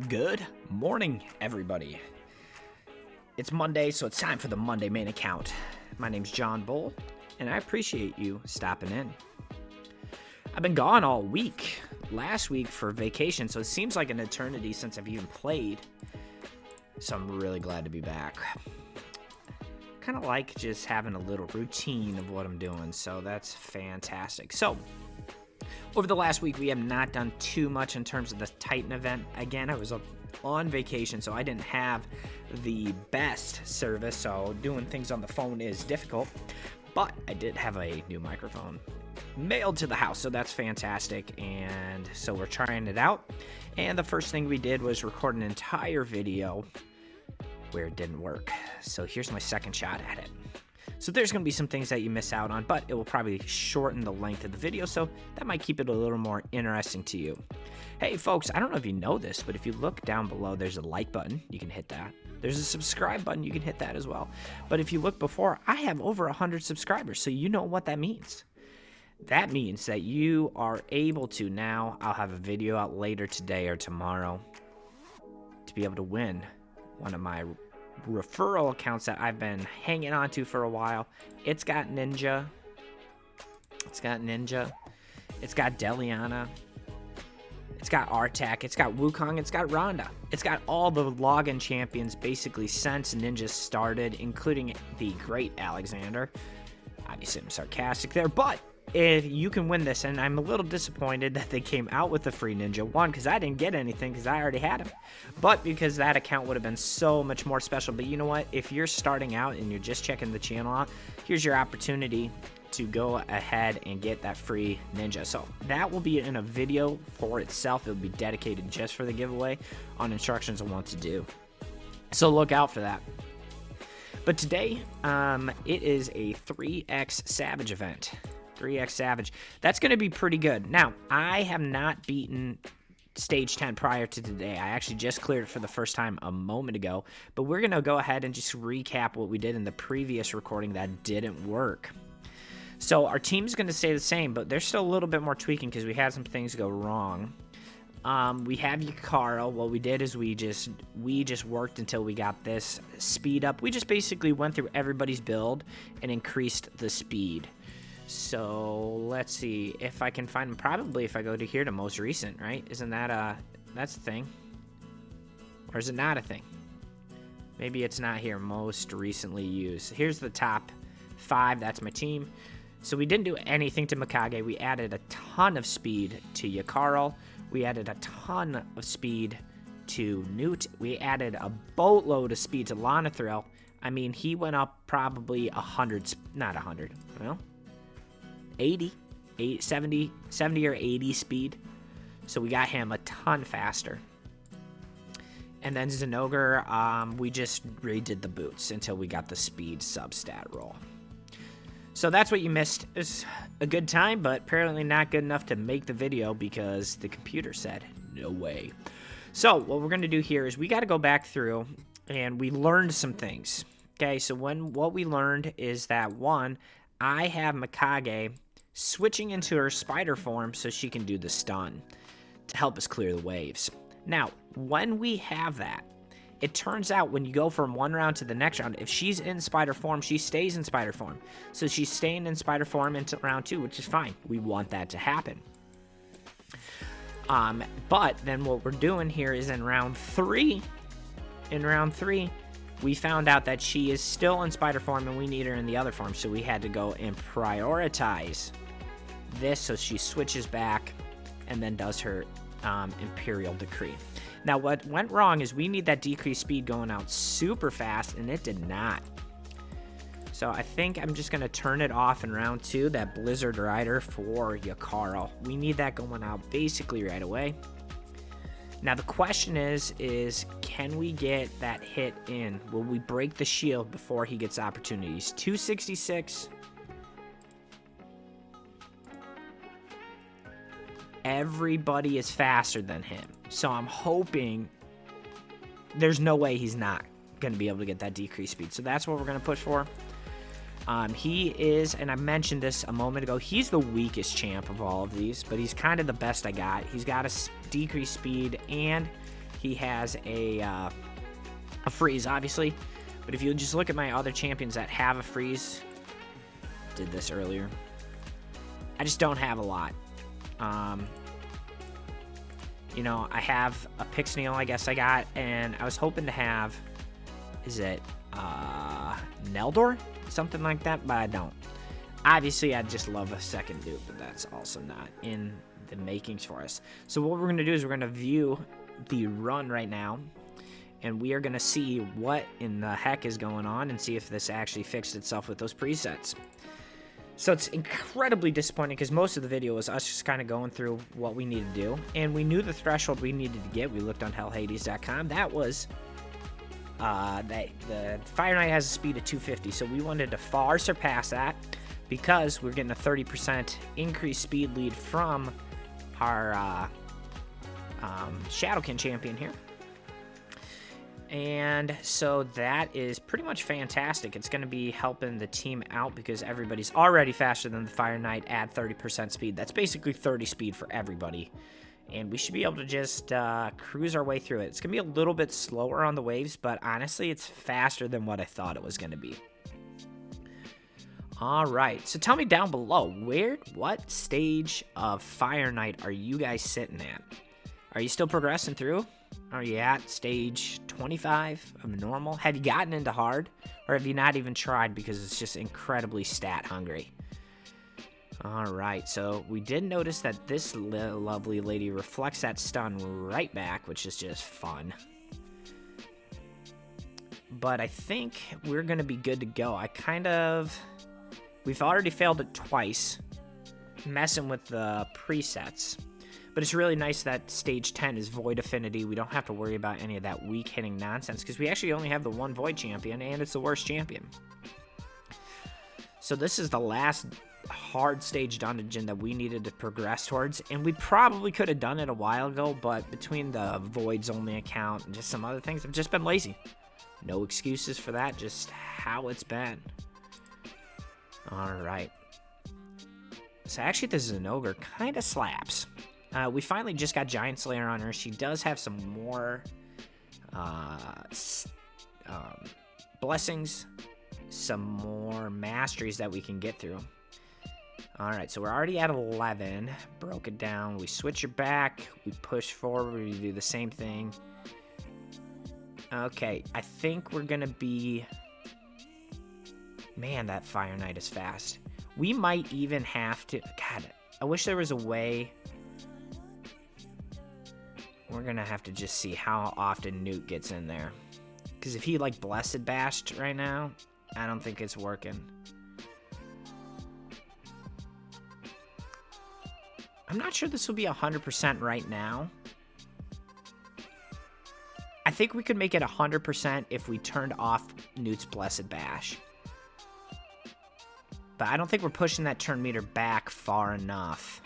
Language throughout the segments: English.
Good morning, everybody. It's Monday, so it's time for the Monday main account. My name's John Bull, and I appreciate you stopping in. I've been gone all week, last week for vacation, so it seems like an eternity since I've even played. So I'm really glad to be back. Kind of like just having a little routine of what I'm doing, so that's fantastic. So, over the last week, we have not done too much in terms of the Titan event. Again, I was on vacation, so I didn't have the best service, so doing things on the phone is difficult. But I did have a new microphone mailed to the house, so that's fantastic. And so we're trying it out. And the first thing we did was record an entire video where it didn't work. So here's my second shot at it. So there's going to be some things that you miss out on, but it will probably shorten the length of the video, so that might keep it a little more interesting to you. Hey folks, I don't know if you know this, but if you look down below, there's a like button. You can hit that. There's a subscribe button. You can hit that as well. But if you look before, I have over 100 subscribers, so you know what that means. That means that you are able to now, I'll have a video out later today or tomorrow to be able to win one of my referral accounts that I've been hanging on to for a while. It's got Ninja. It's got Deliana. It's got Artak. It's got Wukong. It's got Ronda. It's got all the login champions basically since Ninja started, including the great Alexander. Obviously, I'm sarcastic there, but if you can win this, and I'm a little disappointed that they came out with the free Ninja. One, because I didn't get anything because I already had him. But because that account would have been so much more special. But you know what? If you're starting out and you're just checking the channel out, here's your opportunity to go ahead and get that free Ninja. So that will be in a video for itself. It'll be dedicated just for the giveaway on instructions on what to do. So look out for that. But today, it is a 3x Savage event. 3x Savage. That's going to be pretty good. Now, I have not beaten Stage 10 prior to today. I actually just cleared it for the first time a moment ago. But we're going to go ahead and just recap what we did in the previous recording that didn't work. So our team's going to stay the same, but there's still a little bit more tweaking because we had some things go wrong. We have Carl. What we did is we just worked until we got this speed up. We just basically went through everybody's build and increased the speed. So let's see if I can find them. Probably if I go to here to most recent, right? Isn't that that's the thing? Or is it not a thing? Maybe it's not here. Most recently used. Here's the top 5. That's my team. So we didn't do anything to Mikage. We added a ton of speed to Yakarl. We added a ton of speed to Newt. We added a boatload of speed to Lanathril. I mean, he went up probably 100, not 100, well, 80, 70 or 80 speed. So we got him a ton faster. And then Zinogre, we just redid the boots until we got the speed substat roll. So that's what you missed. It's a good time, but apparently not good enough to make the video because the computer said, no way. So what we're going to do here is we got to go back through and we learned some things. Okay, so what we learned is that, one, I have Mikage switching into her spider form so she can do the stun to help us clear the waves. Now, when we have that, it turns out when you go from one round to the next round, if she's in spider form, she stays in spider form. So she's staying in spider form into round 2, which is fine. We want that to happen. But then what we're doing here is in round 3, we found out that she is still in spider form and we need her in the other form. So we had to go and prioritize this so she switches back and then does her Imperial Decree. Now what went wrong is we need that decreased speed going out super fast and it did not. So I think I'm just going to turn it off in round 2, that Blizzard Rider for Yakarl. We need that going out basically right away. Now the question is can we get that hit in? Will we break the shield before he gets opportunities? 266. Everybody is faster than him. So I'm hoping there's no way he's not going to be able to get that decreased speed. So that's what we're going to push for. He is, and I mentioned this a moment ago, he's the weakest champ of all of these, but he's kind of the best I got. He's got a decreased speed, and he has a freeze, obviously. But if you just look at my other champions that have a freeze, did this earlier, I just don't have a lot. You know, I have a Pixneal, I guess I got, and I was hoping to have, is it Neldor? Something like that, but I don't. Obviously, I'd just love a second dupe, but that's also not in the makings for us. So what we're going to do is we're going to view the run right now, and we are going to see what in the heck is going on and see if this actually fixed itself with those presets. So it's incredibly disappointing because most of the video was us just kind of going through what we needed to do, and we knew the threshold we needed to get. We looked on hellhades.com. That was that the Fireknight has a speed of 250, so we wanted to far surpass that because we're getting a 30% increased speed lead from our Shadowkin champion here. And so that is pretty much fantastic. It's going to be helping the team out because everybody's already faster than the Fireknight at 30% speed. That's basically 30 speed for everybody. And we should be able to just cruise our way through it. It's going to be a little bit slower on the waves, but honestly, it's faster than what I thought it was going to be. All right, so tell me down below, what stage of Fireknight are you guys sitting at? Are you still progressing through? Are you at stage 25 of normal? Have you gotten into hard? Or have you not even tried because it's just incredibly stat hungry? Alright, so we did notice that this lovely lady reflects that stun right back, which is just fun. But I think we're going to be good to go. We've already failed it twice, messing with the presets. But it's really nice that stage 10 is Void Affinity. We don't have to worry about any of that weak hitting nonsense because we actually only have the one Void champion, and it's the worst champion. So this is the last hard stage dungeon that we needed to progress towards, and we probably could have done it a while ago, but between the Voids only account and just some other things, I've just been lazy. No excuses for that, just how it's been. Alright. So actually this Zinogre kind of slaps. We finally just got Giant Slayer on her. She does have some more blessings, some more masteries that we can get through. Alright, so we're already at 11. Broke it down. We switch her back. We push forward. We do the same thing. Okay, I think we're going to be... Man, that Fireknight is fast. We might even have to... God, I wish there was a way... We're going to have to just see how often Newt gets in there. Because if he, like, Blessed Bashed right now, I don't think it's working. I'm not sure this will be 100% right now. I think we could make it 100% if we turned off Newt's Blessed Bash. But I don't think we're pushing that turn meter back far enough.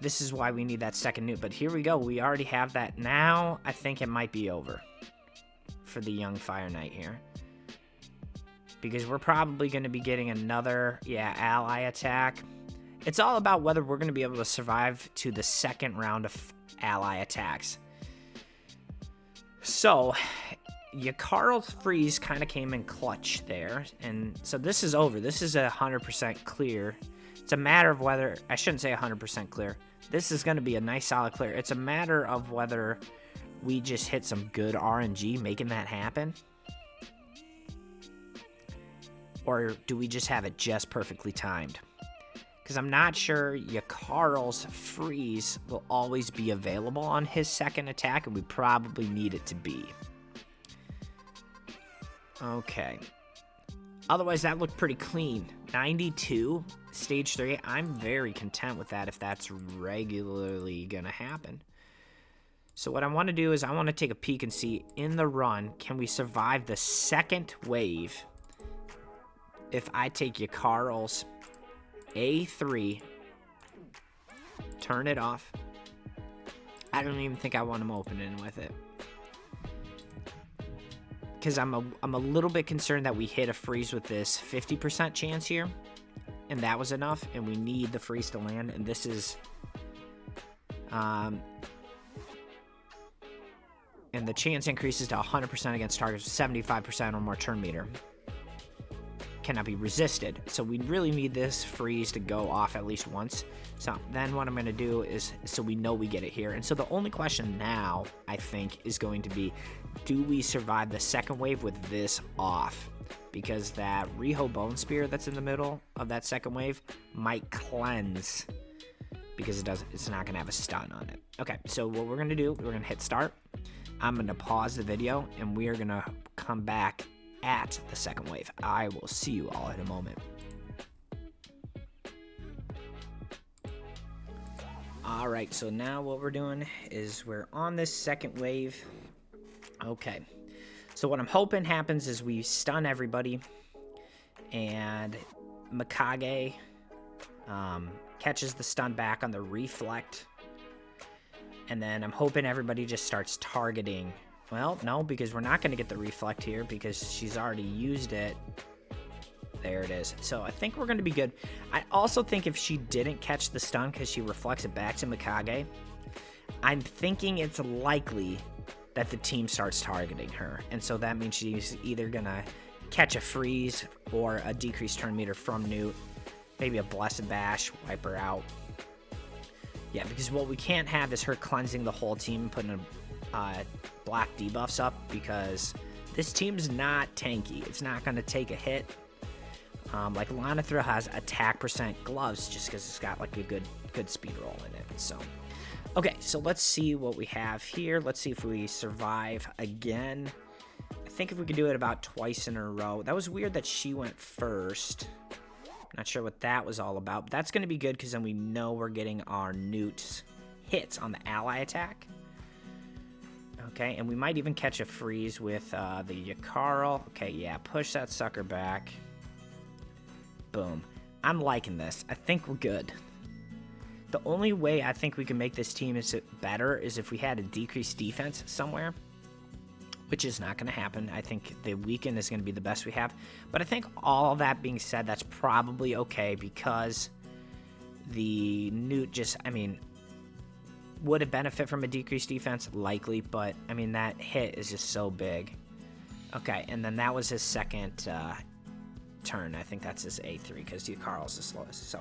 This is why we need that second Newt. But here we go. We already have that. Now I think it might be over for the young Fireknight here. Because we're probably going to be getting another, ally attack. It's all about whether we're going to be able to survive to the second round of ally attacks. So, Yakarl's freeze kind of came in clutch there. And so this is over. This is 100% clear. It's a matter of whether... I shouldn't say 100% clear. This is going to be a nice solid clear. It's a matter of whether we just hit some good RNG making that happen. Or do we just have it just perfectly timed? Because I'm not sure Yakarl's freeze will always be available on his second attack, and we probably need it to be. Okay. Otherwise, that looked pretty clean. 92, stage 3. I'm very content with that if that's regularly going to happen. So what I want to do is I want to take a peek and see in the run, can we survive the second wave if I take Yakarl's A3, turn it off. I don't even think I want him opening with it. Because I'm a little bit concerned that we hit a freeze with this 50% chance here. And that was enough. And we need the freeze to land. And this is... And the chance increases to 100% against targets with 75% or more turn meter. Cannot be resisted. So we really need this freeze to go off at least once. So then what I'm going to do is, so we know we get it here. And so the only question now, I think, is going to be, do we survive the second wave with this off? Because that Riho Bone Spear that's in the middle of that second wave might cleanse, because it's not going to have a stun on it. Okay, so what we're going to do, we're going to hit start. I'm going to pause the video, and we are going to come back at the second wave. I will see you all in a moment. All right, so now what we're doing is we're on this second wave. Okay, so what I'm hoping happens is we stun everybody, and Mikage catches the stun back on the reflect, and then I'm hoping everybody just starts targeting. Well, no, because we're not going to get the reflect here because she's already used it. There it is. So I think we're going to be good. I also think if she didn't catch the stun because she reflects it back to Mikage, I'm thinking it's likely that the team starts targeting her. And so that means she's either going to catch a freeze or a decreased turn meter from Newt. Maybe a Blessed Bash, wipe her out. Yeah, because what we can't have is her cleansing the whole team and putting black debuffs up, because this team's not tanky. It's not going to take a hit. Like Lanithra has attack % gloves just because it's got like a good speed roll in it. So, okay, so let's see what we have here. Let's see if we survive again. I think if we could do it about twice in a row. That was weird that she went first. Not sure what that was all about. But that's going to be good because then we know we're getting our Newt's hits on the ally attack. Okay, and we might even catch a freeze with the Yakarl. Okay, yeah, push that sucker back. Boom. I'm liking this. I think we're good. The only way I think we can make this team better is if we had a decreased defense somewhere, which is not going to happen. I think the weekend is going to be the best we have. But I think all that being said, that's probably okay because the Newt just, I mean, would it benefit from a decreased defense? Likely, but I mean, that hit is just so big. Okay, and then that was his second turn. I think that's his A3 because Carl's the slowest. So,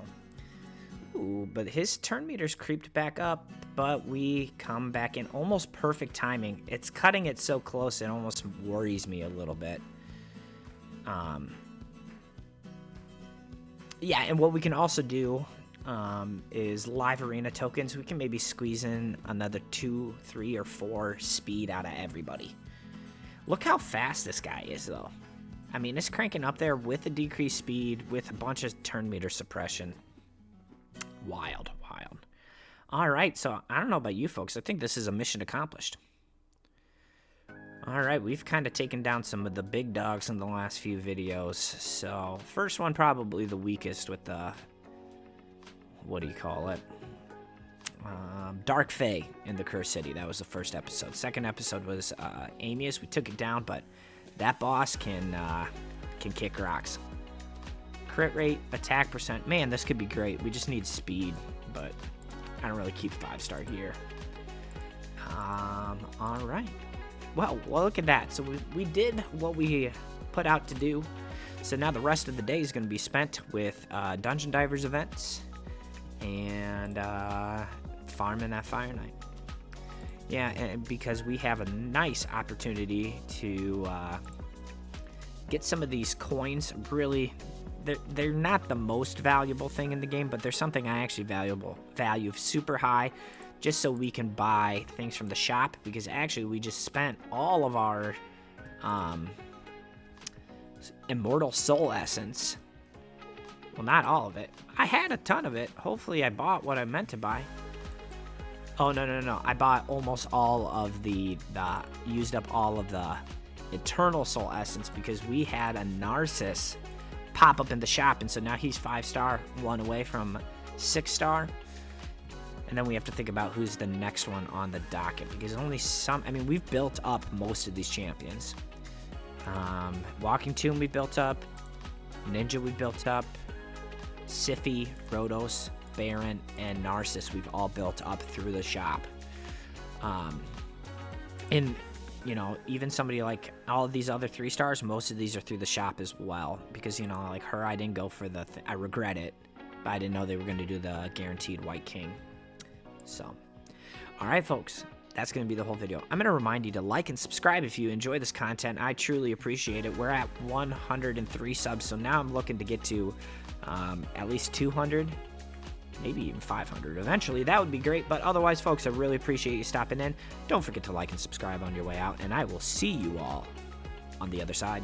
ooh, but his turn meter's creeped back up, but we come back in almost perfect timing. It's cutting it so close, it almost worries me a little bit. Yeah, and what we can also do is live arena tokens. We can maybe squeeze in another 2, 3, or 4 speed out of everybody. Look how fast this guy is, though. I mean, it's cranking up there with a decreased speed, with a bunch of turn meter suppression. Wild, wild. All right, so I don't know about you folks. I think this is a mission accomplished. All right, we've kind of taken down some of the big dogs in the last few videos. So first one probably the weakest with the, what do you call it? Dark Fae in the Curse City. That was the first episode. Second episode was Amius. We took it down, but that boss can kick rocks. Crit rate, attack %. Man, this could be great. We just need speed, but I don't really keep 5-star here. All right. Well, look at that. So we did what we put out to do. So now the rest of the day is going to be spent with Dungeon Divers events and farming that Fireknight. Yeah, and because we have a nice opportunity to get some of these coins. Really, they're not the most valuable thing in the game, but they're something I actually value super high, just so we can buy things from the shop, because actually we just spent all of our Immortal Soul Essence. Well, not all of it. I had a ton of it. Hopefully I bought what I meant to buy. Oh, no. I bought almost all of used up all of the Eternal Soul Essence, because we had a Narcissus pop up in the shop, and so now he's 5-star, one away from 6-star. And then we have to think about who's the next one on the docket, because only some, I mean, we've built up most of these champions. Walking Tomb we built up, Ninja we built up, Siphi, Rhodos, Baron, and Narcissus we've all built up through the shop. And you know, even somebody like all of these other 3 stars, most of these are through the shop as well. Because, you know, like her, I didn't go for the, I regret it, but I didn't know they were going to do the guaranteed White King. So, all right, folks, that's going to be the whole video. I'm going to remind you to like and subscribe if you enjoy this content. I truly appreciate it. We're at 103 subs, so now I'm looking to get to at least 200. Maybe even 500 eventually. That would be great. But otherwise, folks, I really appreciate you stopping in. Don't forget to like and subscribe on your way out, and I will see you all on the other side.